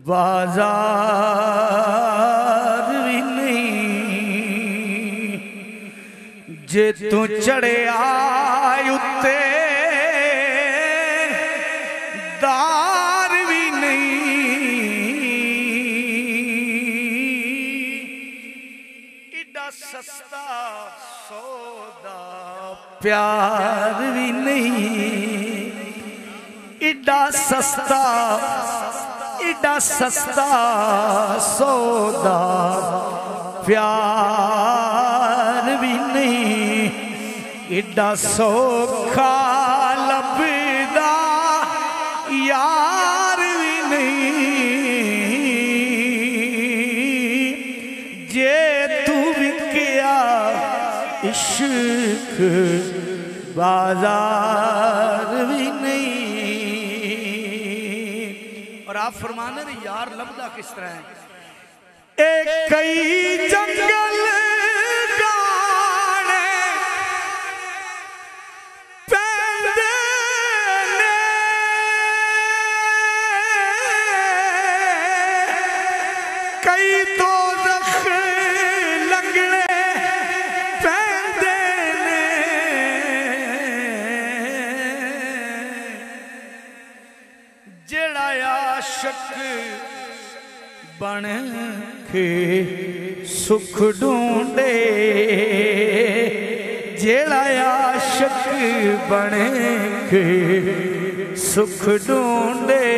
बाजार भी नहीं जे तू चढ़े आय उत्ते दार भी नहीं इड़ा सस्ता सौदा प्यार भी नहीं इड़ा सस्ता सौदा प्यार भी नहीं इड़ा सौखा लभदा यार भी नहीं जे तू विकिया इश्क बाजार भी नहीं। और आप फरमाने रहे यार लभदा किस तरह है। एक कई जंगल गाने पैंदे ने कई तो रख लंगड़े पैंदे ने जेड़ा आशिक बन के सुख ढूंढे जेड़ा आशिक बन के सुख ढूंढे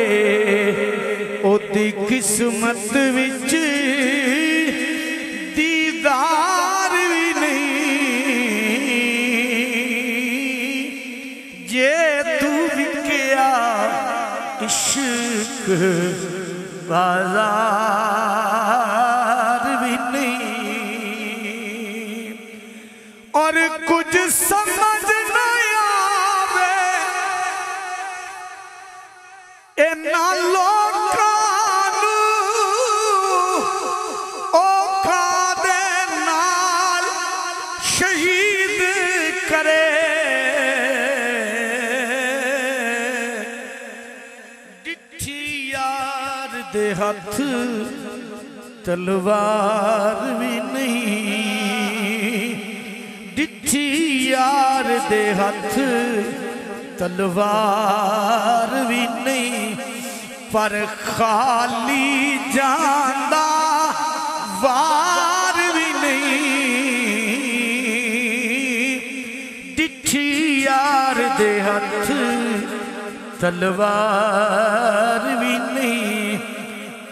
ओदी किस्मत विच दीदार भी नहीं जे तू विकिया इश्क बाजार भी नहीं। और कुछ समझ नहीं आवे इन्हां लोकां नूं औखा दे नाल शहीद करे दे हाथ तलवार भी नहीं डिठी यार दे हाथ तलवार भी नहीं पर खाली जांदा वार भी नहीं डिठी यार दे हाथ तलवार भी नहीं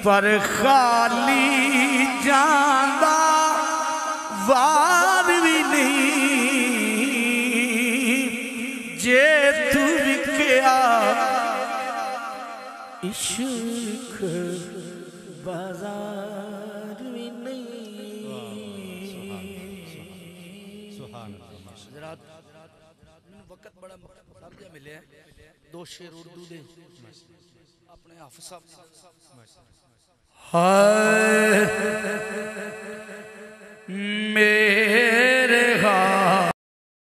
पर खाली जांदा वार भी नहीं जे तू विकिया इश्क बाजार भी नहीं। वक्त बड़ा मिले दो शेर उर्दू दे अपने हाफिज साहब हाय